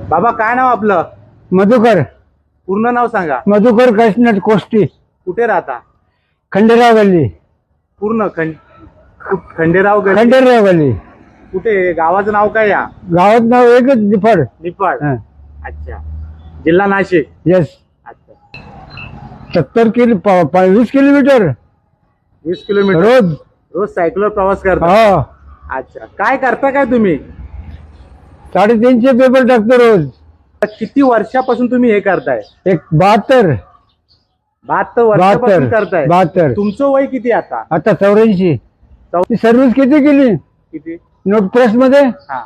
बाबा काय नाव आपलं? मधुकर पूर्ण नाव सांगा. मधुकर काशीनाथ कोष्टी, कुठे राहता? खंडेराव गल्ली. पूर्ण खंडेराव गल्ली. खंडेराव गल्ली. कुठे? गावाचं नाव काय? या गावात नाव एकच निफाड. निफाड. अच्छा. जिल्हा नाशिक. यस. अच्छा. 20 किलोमीटर 20 किलोमीटर रोज. रोज सायकलवर प्रवास करता? हो. अच्छा. काय करता काय तुम्ही? 350 पेपर टाकतो रोज. किती वर्षापासून तुम्ही हे करताय? 72 वर्षापासून करताय? 72. तुमचं वय किती आता? आता 84. सर्व्हिस किती केली? किती? नोट प्रेस मध्ये हा